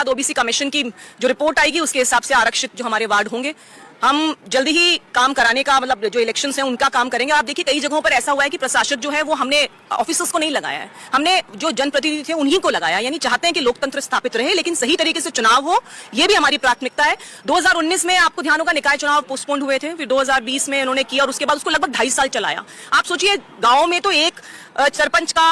बाद OBC commission की जो रिपोर्ट आएगी उसके हिसाब से आरक्षित जो हमारे वार्ड होंगे, हम जल्दी ही काम कराने का, मतलब जो इलेक्शंस हैं उनका काम करेंगे। आप देखिए कई जगहों पर ऐसा हुआ है कि प्रशासक जो है वो हमने ऑफिसर्स को नहीं लगाया है, हमने जो जनप्रतिनिधि थे उन्हीं को लगाया, यानी चाहते हैं कि लोकतंत्र स्थापित रहे लेकिन सही तरीके से चुनाव हो, ये भी हमारी प्राथमिकता है। 2019 में आपको ध्यान होगा निकाय चुनाव पोस्टपोन्ड हुए थे, फिर 2020 में उन्होंने किया और उसके बाद उसको लगभग 2.5 साल चलाया। आप सोचिए गाँव में तो एक सरपंच का,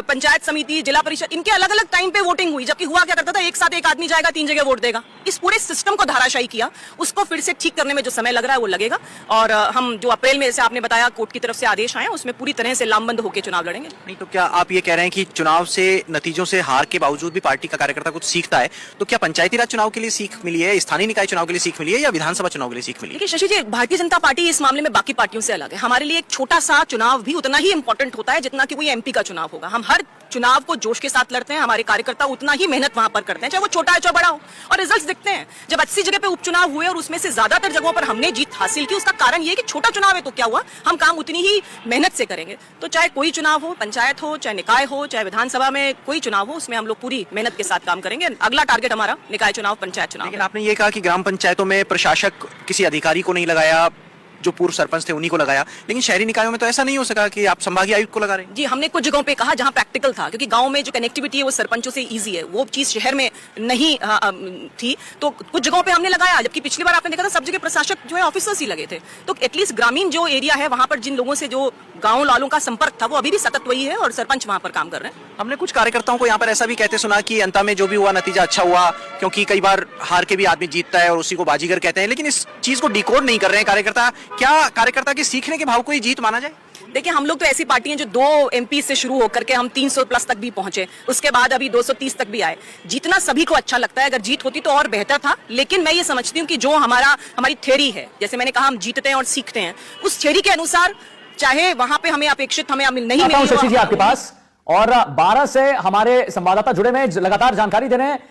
पंचायत समिति, जिला परिषद, इनके अलग अलग टाइम पे वोटिंग हुई, जबकि हुआ क्या करता था एक साथ एक आदमी जाएगा 3 जगह वोट देगा। इस पूरे सिस्टम को धाराशायी किया, उसको फिर से ठीक करने में जो समय लग रहा है वो लगेगा और हम जो अप्रैल में जैसे आपने बताया कोर्ट की तरफ से आदेश आए उसमें पूरी तरह से लामबंद होकर चुनाव लड़ेंगे। नहीं तो क्या आप ये कह रहे हैं कि चुनाव से, नतीजों से हार के बावजूद भी पार्टी का कार्यकर्ता कुछ सीखता है, तो क्या पंचायती राज चुनाव के लिए सीख मिली है, स्थानीय निकाय चुनाव के लिए सीख मिली है या विधानसभा चुनाव के लिए सीख मिली है? देखिए शशि जी, भारतीय जनता पार्टी इस मामले में बाकी पार्टियों से अलग है। हमारे लिए एक छोटा सा चुनाव भी उतना ही इंपॉर्टेंट होता है जितना कि कोई एमपी का चुनाव होगा। हम हर चुनाव को जोश के साथ लड़ते हैं, हमारे कार्यकर्ता उतना ही मेहनत वहां पर करते हैं, चाहे वो छोटा है चाहे बड़ा हो, और रिजल्ट्स दिखते हैं। जब 80 जगह पे उपचुनाव हुए और उसमें से ज्यादातर जगहों पर हमने जीत हासिल की, उसका कारण ये कि छोटा चुनाव है तो क्या हुआ, हम काम उतनी ही मेहनत से करेंगे। तो चाहे कोई चुनाव हो, पंचायत हो, चाहे निकाय हो, चाहे विधानसभा में कोई चुनाव हो, उसमें हम लोग पूरी मेहनत के साथ काम करेंगे। अगला टारगेट हमारा निकाय चुनाव, पंचायत चुनाव। लेकिन आपने ये कहा कि ग्राम पंचायतों में प्रशासक किसी अधिकारी को नहीं लगाया, जो पूर्व सरपंच थे उन्हीं को लगाया, लेकिन शहरी निकायों में तो ऐसा नहीं हो सका कि आप संभागीय आयुक्त को लगा रहे हैं। जी, हमने कुछ जगहों पे कहा जहां प्रैक्टिकल था, क्योंकि गांव में जो कनेक्टिविटी है वो सरपंचों से इजी है, वो चीज शहर में नहीं थी, तो कुछ जगहों पे हमने लगाया। जबकि पिछली बार आपने देखा था सब जगह प्रशासक जो है ऑफिसर्स ही लगे थे। तो एटलीस्ट ग्रामीण जो एरिया है वहां पर जिन लोगों से जो गाँव वालों का संपर्क था वो अभी भी सतत वही है और सरपंच वहां पर काम कर रहे हैं। हमने कुछ कार्यकर्ताओं को यहाँ पर ऐसा भी कहते सुना कि अंत में जो भी हुआ नतीजा अच्छा हुआ, क्योंकि कई बार हार के भी आदमी जीतता है और उसी को बाजीगर कहते हैं, लेकिन इस चीज को डिकोड नहीं कर रहे हैं कार्यकर्ता। क्या कार्यकर्ता के सीखने के भाव को ही जीत माना जाए? देखिए हम लोग तो ऐसी पार्टी हैं जो 2 एमपी से शुरू होकर के हम 300 प्लस तक भी पहुंचे, उसके बाद अभी 230 तक भी आए। जीतना सभी को अच्छा लगता है, अगर जीत होती तो और बेहतर था, लेकिन मैं ये समझती हूँ कि जो हमारी थ्योरी है, जैसे मैंने कहा हम जीतते हैं और सीखते हैं, उस थ्योरी के अनुसार चाहे वहां पे हमें अपेक्षित हमें नहीं मिली। शशि जी आपके पास और 12 से हमारे संवाददाता जुड़े में लगातार जानकारी दे रहे हैं।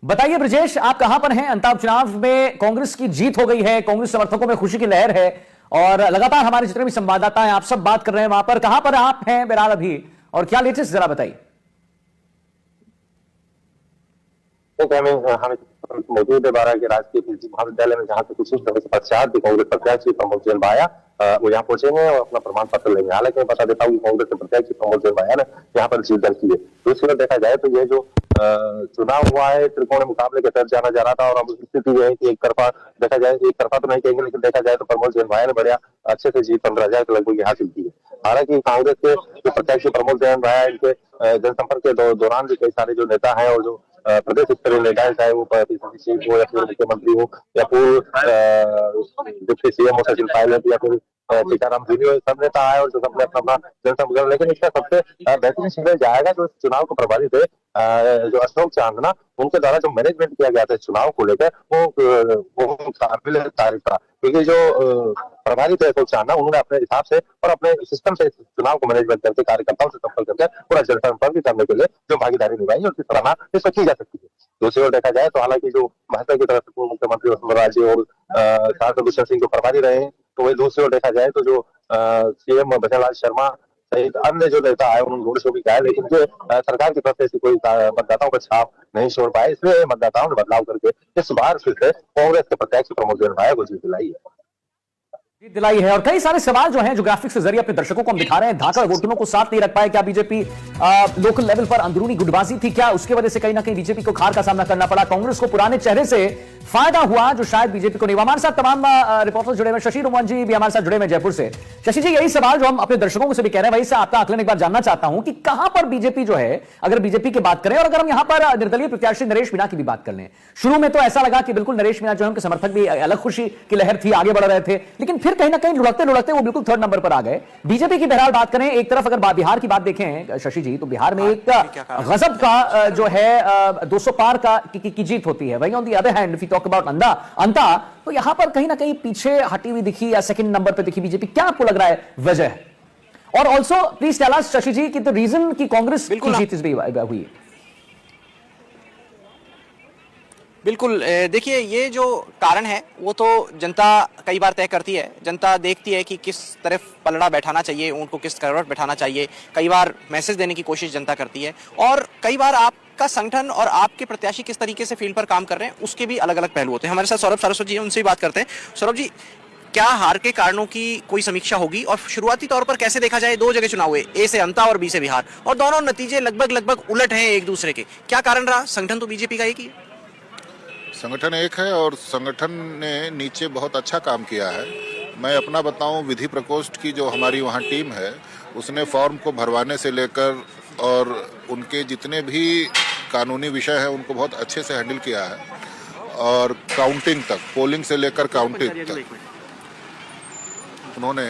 बताइए ब्रजेश, आप कहां पर हैं? अंतरिम चुनाव में कांग्रेस की जीत हो गई है, कांग्रेस समर्थकों में खुशी की लहर है और लगातार हमारे जितने भी संवाददाता हैं आप सब बात कर रहे हैं वहां पर। कहां पर आप हैं बहरहाल अभी और क्या लेटेस्ट जरा बताइए। हम मौजूद है बारह के राजकीय कृषि महाविद्यालय में, जहाँ से कुछ समय के पश्चात प्रकांग्रेस प्रत्याशी प्रमोद जैन भाया वो यहाँ पहुंचेंगे और अपना प्रमाण पत्र लेंगे। हालांकि मैं बता देता हूँ कि कांग्रेस के प्रत्याशी प्रमोद जैन भाया ने यहाँ पर जीत दर्ज की है। दूसरी ओर देखा जाए तो ये जो चुनाव हुआ है त्रिकोणीय मुकाबले के तहत जाना जा रहा था और अब स्थिति यह है कि एक तरफा देखा जाए, एक तरफा तो नहीं कहेंगे लेकिन देखा जाए तो प्रमोद जैन भाया ने बढ़िया अच्छे से जीत 15,000 के लगभग हासिल की है। हालांकि कांग्रेस के जो प्रत्याशी प्रमोद जैन भाया, इनके जनसंपर्क के दौरान भी कई सारे जो नेता हैं और जो प्रदेश स्तरीय नेता, चाहे वो हो या फिर मुख्यमंत्री हो या पूर्व डिप्टी सीएम हो सचिन पायलट या फिर टीकाराम जूनियर, सब नेता आए और जो सबने अपना जनसंपर्क। लेकिन इसका सबसे बेहतरीन चीज जाएगा जो चुनाव को प्रभावित है, जो अशोक चांदना, उनके द्वारा जो मैनेजमेंट किया गया था चुनाव को लेकर वो काबिल तारीफ था, क्योंकि जो प्रभारी थे अशोक चांदना, उन्होंने अपने हिसाब से और अपने सिस्टम से चुनाव को मैनेजमेंट करके कार्यकर्ताओं से संपर्क करके पूरा जनसंपर्क करने के लिए जो भागीदारी निभाई और उसकी सराहना इसमें की जा सकती है। दूसरी ओर देखा जाए तो हालांकि जो भाजपा की तरफ से पूर्व मुख्यमंत्री वसुंधरा राजे और सांसद दुष्यंत सिंह जो प्रभारी रहे हैं, तो वही दूसरी ओर देखा जाए तो जो सीएम भजनलाल शर्मा सहित अन्य जो नेता आए उन्होंने घोड़ शो भी किया है, लेकिन जो सरकार की तरफ से ऐसी कोई मतदाताओं का छाप नहीं छोड़ पाए, इसलिए मतदाताओं ने बदलाव करके इस बार फिर से कांग्रेस के प्रत्याशी प्रमोद जैन भाया को जीत दिलाई है। जीत दिलाई है और कई सारे सवाल जो हैं जो ग्राफिक्स के जरिए अपने दर्शकों को हम दिखा रहे हैं। धाकड़ वोटरों को साथ नहीं रख पाए, क्या बीजेपी लोकल लेवल पर अंदरूनी गुटबाजी थी, क्या उसकी वजह से कहीं ना कहीं बीजेपी को हार का सामना करना पड़ा, कांग्रेस को पुराने चेहरे से फायदा हुआ जो शायद बीजेपी को नहीं हुआ। हमारे साथ तमाम रिपोर्टर्स जुड़े हुए, शशि रोमन जी भी हमारे साथ जुड़े हुए जयपुर से। शशि जी, यही सवाल जो हम अपने दर्शकों से भी कह रहे हैं, वही से आपका आकलन एक बार जानना चाहता हूं कि कहां पर बीजेपी जो है, अगर बीजेपी की बात करें और अगर हम यहां पर निर्दलीय प्रत्याशी नरेश मीणा की भी बात कर लें, शुरू में तो ऐसा लगा कि बिल्कुल नरेश मीणा जो है उनके समर्थक भी अलग खुशी की लहर थी, आगे बढ़ रहे थे, लेकिन फिर कहीं ना कहीं लुढ़कते लुढ़कते वो बिल्कुल 3rd नंबर पर आ गए। बीजेपी की बहरहाल बात करें, एक तरफ अगर बिहार की बात देखें शशि जी, तो बिहार में एक गजब का जो है 200 पार की जीत होती है। वहीं on the other hand if we talk about अंता, तो यहां पर कहीं ना कहीं पीछे हटी हुई दिखी या 2nd नंबर पर दिखी बीजेपी। क्या आपको लग रहा है वजह? और also please tell us Shashi ji कि द रीजन की कांग्रेस की जीत इस बार हुई। बिल्कुल, देखिए ये जो कारण है वो तो जनता कई बार तय करती है। जनता देखती है कि किस तरफ पलड़ा बैठाना चाहिए, ऊंट को किस करवट बैठाना चाहिए। कई बार मैसेज देने की कोशिश जनता करती है और कई बार आप आपका संगठन और आपके प्रत्याशी किस तरीके से फील्ड पर काम कर रहे हैं उसके भी अलग अलग पहलू होते हैं। हमारे साथ सौरभ सारस्वत जी हैं, उनसे भी बात करते हैं। सौरभ जी, क्या हार के कारणों की कोई समीक्षा होगी और शुरुआती तौर पर कैसे देखा जाए, दो जगह चुनाव हुए, ए से अंता और बी से बिहार, और दोनों नतीजे लगभग उलट हैं एक दूसरे के, क्या कारण रहा? संगठन तो बीजेपी का एक ही है। संगठन एक है और संगठन ने नीचे बहुत अच्छा काम किया है। मैं अपना बताऊं, विधि प्रकोष्ठ की जो हमारी वहाँ टीम है उसने फॉर्म को भरवाने से लेकर और उनके जितने भी कानूनी विषय हैं उनको बहुत अच्छे से हैंडल किया है, और काउंटिंग तक, पोलिंग से लेकर काउंटिंग तक उन्होंने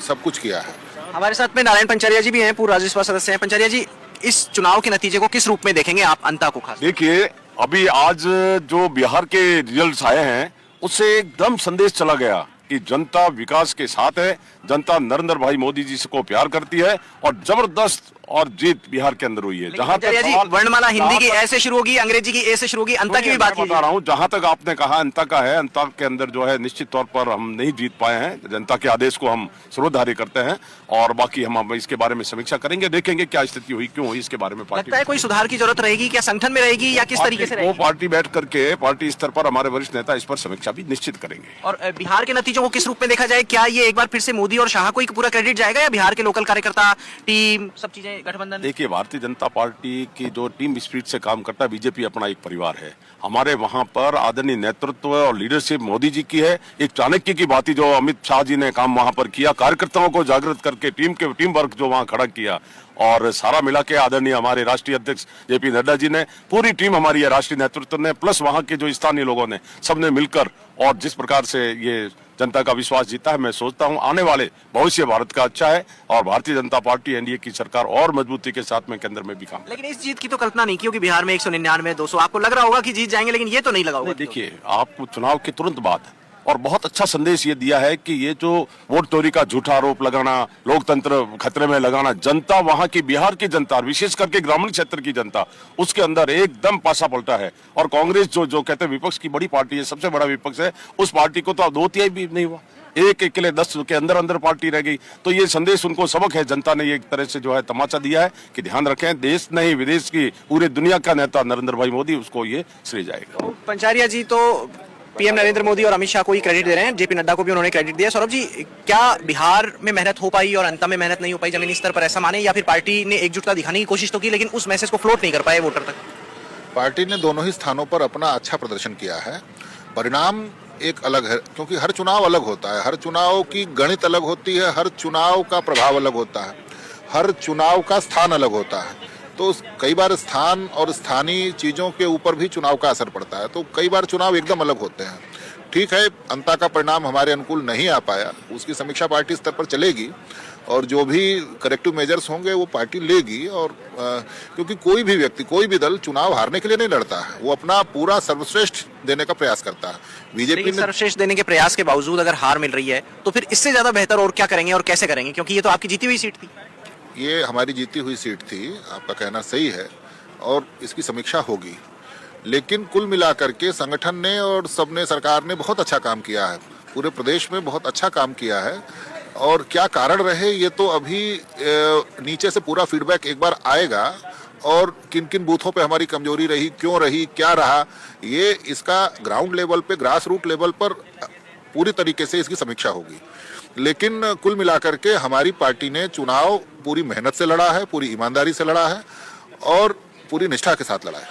सब कुछ किया है। हमारे साथ में नारायण पंचारिया जी भी हैं, पूर्व राज्यसभा सदस्य हैं। पंचारिया जी, इस चुनाव के नतीजे को किस रूप में देखेंगे आप, अंता को खास? देखिए, अभी आज जो बिहार के रिजल्ट्स आए हैं उससे एकदम संदेश चला गया कि जनता विकास के साथ है, जनता नरेंद्र भाई मोदी जी को प्यार करती है और जबरदस्त और जीत बिहार के अंदर हुई है। जहां तक जी, वर्णमाला हिंदी की ए से शुरू होगी, अंग्रेजी की ए से शुरू होगी, अंता की भी बात बता रहा हूं। जहां तक आपने कहा अंता का है, अंता के अंदर जो है निश्चित तौर पर हम नहीं जीत पाए हैं। जनता के आदेश को हम सर्वधार्य करते हैं और बाकी हम इसके बारे में समीक्षा करेंगे, देखेंगे क्या स्थिति हुई, क्यों हुई, इसके बारे में पार्टी लगता है कोई सुधार की जरूरत रहेगी क्या, संगठन में रहेगी या किस तरीके से वो रहेगी? पार्टी बैठ करके पार्टी स्तर पर हमारे वरिष्ठ नेता इस पर समीक्षा भी निश्चित करेंगे। और बिहार के नतीजों को किस रूप में देखा जाए? क्या ये एक बार फिर से मोदी और शाह को ही पूरा क्रेडिट जाएगा या बिहार के लोकल कार्यकर्ता, टीम, सब चीजें गठबंधन? देखिए, भारतीय जनता पार्टी की जो टीम स्पिरिट से काम करता है, बीजेपी अपना एक परिवार है। हमारे वहां पर आदरणीय नेतृत्व और लीडरशिप मोदी जी की है। एक चाणक्य की बात जो अमित शाह जी ने काम वहां पर किया, कार्यकर्ताओं को जागृत करके टीम वर्क जो वहां खड़ा किया, और सारा मिला के आदरणीय हमारे राष्ट्रीय अध्यक्ष जेपी नड्डा जी ने, पूरी टीम हमारी है, राष्ट्रीय नेतृत्व ने, प्लस वहां के जो स्थानीय लोगों ने, सबने मिलकर, और जिस प्रकार से ये जनता का विश्वास जीता है, मैं सोचता हूं आने वाले भविष्य भारत का अच्छा है और भारतीय जनता पार्टी एनडीए की सरकार और मजबूती के साथ में केंद्र में भी काम। लेकिन इस जीत की तो कल्पना नहीं, क्योंकि बिहार में 199, 200, आपको लग रहा होगा कि जीत जाएंगे, लेकिन ये तो नहीं लगा होगा। देखिए, आपको चुनाव के तुरंत बाद और बहुत अच्छा संदेश ये दिया है कि ये जो वोट चोरी का झूठा आरोप लगाना, लोकतंत्र खतरे में लगाना, जनता, वहां की बिहार की जनता, विशेष करके ग्रामीण क्षेत्र की जनता, उसके अंदर एकदम पासा पलटा है। और कांग्रेस जो कहते हैं विपक्ष की बड़ी पार्टी है, सबसे बड़ा विपक्ष है, उस पार्टी को तो अब 2/3 भी नहीं हुआ, एक के लिए 10 के अंदर पार्टी रह गई। तो ये संदेश उनको सबक है, जनता ने एक तरह से जो है तमाचा दिया है कि ध्यान रखें, देश नहीं विदेश की, पूरे दुनिया का नेता नरेंद्र भाई मोदी, उसको ये श्रेय जाएगा। पंचारिया जी तो पीएम नरेंद्र मोदी और अमित शाह को ही क्रेडिट दे रहे हैं, जेपी नड्डा को भी उन्होंने क्रेडिट दिया। सौरभ जी, क्या बिहार में मेहनत हो पाई और अंता में मेहनत नहीं हो पाई जमीनी स्तर पर, ऐसा माने, या फिर पार्टी ने एकजुटता दिखाने की कोशिश तो की लेकिन उस मैसेज को फ्लोट नहीं कर पाए वोटर तक? पार्टी ने दोनों ही स्थानों पर अपना अच्छा प्रदर्शन किया है। परिणाम एक अलग है, क्योंकि हर चुनाव अलग होता है, हर चुनाव की गणित अलग होती है, हर चुनाव का प्रभाव अलग होता है, हर चुनाव का स्थान अलग होता है। तो कई बार स्थान और स्थानीय चीज़ों के ऊपर भी चुनाव का असर पड़ता है, तो कई बार चुनाव एकदम अलग होते हैं। ठीक है, अंता का परिणाम हमारे अनुकूल नहीं आ पाया, उसकी समीक्षा पार्टी स्तर पर चलेगी और जो भी करेक्टिव मेजर्स होंगे वो पार्टी लेगी। और क्योंकि कोई भी व्यक्ति, कोई भी दल चुनाव हारने के लिए नहीं लड़ता है, वो अपना पूरा सर्वश्रेष्ठ देने का प्रयास करता है। बीजेपी ने सर्वश्रेष्ठ देने के प्रयास के बावजूद अगर हार मिल रही है तो फिर इससे ज्यादा बेहतर और क्या करेंगे और कैसे करेंगे, क्योंकि ये तो आपकी जीती हुई सीट थी। ये हमारी जीती हुई सीट थी, आपका कहना सही है, और इसकी समीक्षा होगी। लेकिन कुल मिलाकर के संगठन ने और सबने, सरकार ने बहुत अच्छा काम किया है, पूरे प्रदेश में बहुत अच्छा काम किया है। और क्या कारण रहे ये तो अभी नीचे से पूरा फीडबैक एक बार आएगा, और किन किन बूथों पे हमारी कमजोरी रही, क्यों रही, क्या रहा, ये इसका ग्राउंड लेवल पे, ग्रास रूट लेवल पर पूरी तरीके से इसकी समीक्षा होगी। लेकिन कुल मिलाकर के हमारी पार्टी ने चुनाव पूरी मेहनत से लड़ा है, पूरी ईमानदारी से लड़ा है और पूरी निष्ठा के साथ लड़ा है।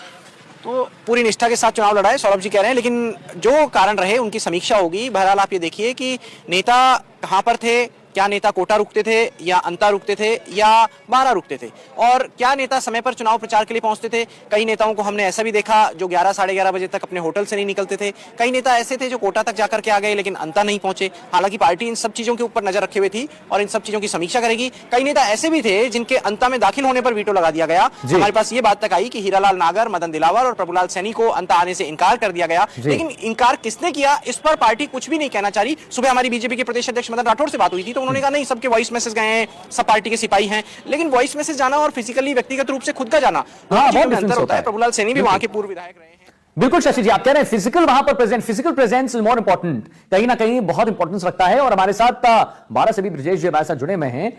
तो पूरी निष्ठा के साथ चुनाव लड़ा है, सौरभ जी कह रहे हैं, लेकिन जो कारण रहे उनकी समीक्षा होगी। बहरहाल आप ये देखिए कि नेता कहां पर थे, क्या नेता कोटा रुकते थे या अंता रुकते थे या बारा रुकते थे, और क्या नेता समय पर चुनाव प्रचार के लिए पहुंचते थे। कई नेताओं को हमने ऐसा भी देखा जो 11 साढ़े 11 बजे तक अपने होटल से नहीं निकलते थे। कई नेता ऐसे थे जो कोटा तक जाकर के आ गए लेकिन अंता नहीं पहुंचे। हालांकि पार्टी इन सब चीजों के ऊपर नजर रखे हुए थी और इन सब चीजों की समीक्षा करेगी। कई नेता ऐसे भी थे जिनके अंता में दाखिल होने पर वीटो लगा दिया गया। हमारे पास ये बात तक आई कि हीरालाल नागर, मदन दिलावर और प्रभुलाल सैनी को अंता आने से इनकार कर दिया गया। लेकिन इनकार किसने किया, इस पर पार्टी कुछ भी नहीं कहना चाह रही। सुबह हमारी बीजेपी के प्रदेश अध्यक्ष मदन राठौड़ से बात हुई थी तो उन्होंने कहा नहीं, सबके वॉइस मैसेज गए हैं, सब पार्टी के सिपाही हैं। लेकिन वॉइस मैसेज जाना और फिजिकली व्यक्तिगत रूप से खुद का जाना, अंतर होता है। प्रभुलाल सैनी भी वहां के पूर्व विधायक रहे हैं। बिल्कुल शशि जी, आप कह रहे हैं फिजिकल वहां पर present, physical presence is more important, कहीं ना कहीं बहुत इंपॉर्टेंस रखता है। और हमारे साथ 12 से भी ब्रजेश जी हमारे साथ जुड़े हुए हैं।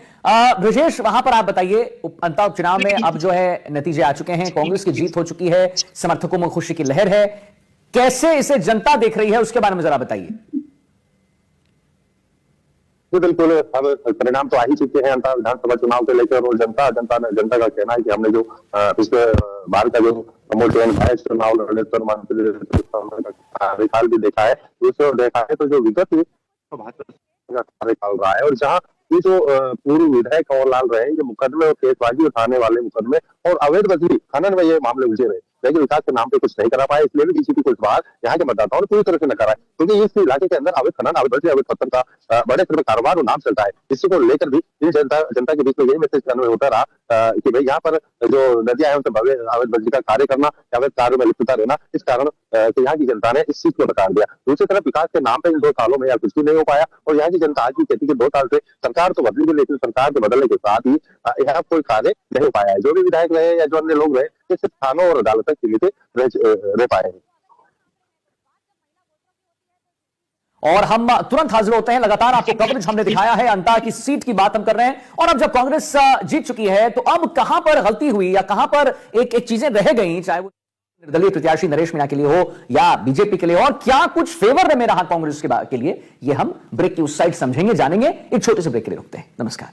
ब्रजेश, वहां पर आप बताइए, अंतः उपचुनाव में अब जो है नतीजे आ चुके हैं, कांग्रेस की जीत हो चुकी है, समर्थकों में खुशी की लहर है, कैसे इसे जनता देख रही है उसके बारे में जरा बताइए। जी बिल्कुल, अब परिणाम तो आ ही चुके हैं अंतः विधानसभा चुनाव को लेकर, और जनता का कहना है कि हमने जो पिछले बार का जो प्रमोद जैन भाई चुनाव लड़े कार्यकाल भी देखा है, उसे देखा है तो जो विगत तो भाजपा का कार्यकाल रहा है, और जहाँ ये जो पूर्व विधायक कंवरलाल रहे, जो मुकदमे और केसबाजी उठाने वाले मुकदमे और अवैध बजरी खनन में ये मामले उलझे रहे, लेकिन विकास के नाम पे कुछ नहीं करा पाए, इसलिए भी बीजेपी कुछ बार यहाँ के मतदाताओं ने पूरी तरह से नकारा है, क्योंकि इस इलाके के अंदर अवैध खनन, अवैध बजरी, अवैध पत्थर का बड़े स्तर पर कारोबार और नाम चलता है। इसी को लेकर भी इन जनता के बीच में यही मैसेज कन्वे होता रहा कि भाई यहाँ पर जो नदियां हैं उनसे अवैध बजरी का कार्य करना, अवैध कार्य में लिप्तता रहना, इस कारण यहाँ की जनता ने इस चीज को नकार दिया। दूसरी तरफ विकास के नाम पे इन 2 सालों में या कुछ भी नहीं हो पाया, और यहाँ की जनता आज भी कहती है कि 2 साल से सरकार तो बदली, लेकिन सरकार के बदलने के साथ ही यहाँ कोई कार्य नहीं हो पाया है। जो भी विधायक रहे या जो अन्य लोग रहे, ये सिर्फ थानों और अदालत तक सीमित रह पाए हैं। और हम तुरंत हाजिर होते हैं, लगातार आपको कवरेज हमने दिखाया है, अंता की सीट की बात हम कर रहे हैं। और अब जब कांग्रेस जीत चुकी है, तो अब कहां पर गलती हुई या कहां पर एक चीजें रह गई, चाहे वो निर्दलीय प्रत्याशी नरेश मीणा के लिए हो या बीजेपी के लिए, और क्या कुछ फेवर में रहा कांग्रेस के लिए, ये हम ब्रेक की उस साइड समझेंगे, जानेंगे। एक छोटे से ब्रेक के लिए रुकते हैं। नमस्कार।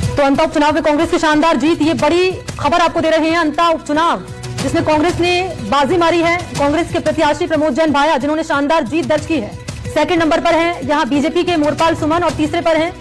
तो अंता उपचुनाव में कांग्रेस की शानदार जीत, ये बड़ी खबर आपको दे रहे हैं। अंता उपचुनाव जिसमें कांग्रेस ने बाजी मारी है, कांग्रेस के प्रत्याशी प्रमोद जैन भाया जिन्होंने शानदार जीत दर्ज की है, सेकंड नंबर पर हैं यहां बीजेपी के मोरपाल सुमन, और तीसरे पर हैं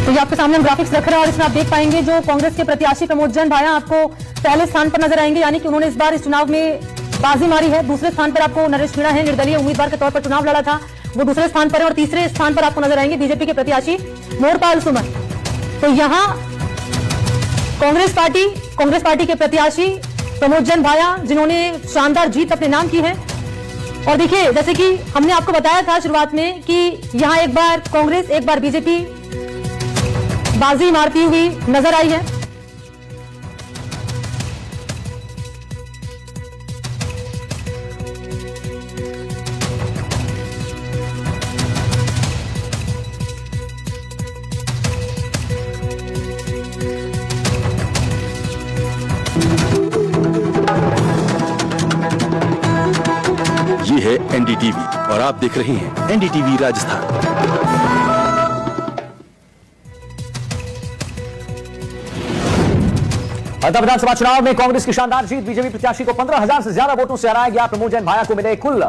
तो ये आपके सामने हम ग्राफिक्स रख रहे हैं, और इसमें आप देख पाएंगे जो कांग्रेस के प्रत्याशी प्रमोद जैन भाया आपको पहले स्थान पर नजर आएंगे, यानी कि उन्होंने इस बार इस चुनाव में बाजी मारी है। दूसरे स्थान पर आपको नरेश मीणा है, निर्दलीय उम्मीदवार के तौर पर चुनाव लड़ा था, वो दूसरे स्थान पर है। और तीसरे स्थान पर आपको नजर आएंगे बीजेपी के प्रत्याशी मोरपाल सुमन। तो यहां कांग्रेस पार्टी के प्रत्याशी प्रमोद जैन भाया जिन्होंने शानदार जीत अपने नाम की है। और देखिए, जैसे कि हमने आपको बताया था शुरुआत में कि यहां एक बार कांग्रेस एक बार बीजेपी बाजी मारती हुई नजर आई है। ये है एनडीटीवी और आप देख रहे हैं एनडीटीवी राजस्थान। विधानसभा चुनाव में कांग्रेस की शानदार जीत, बीजेपी प्रत्याशी को 15,000 से ज्यादा वोटों से हराया गया। प्रमोद जैन भाया को मिले कुल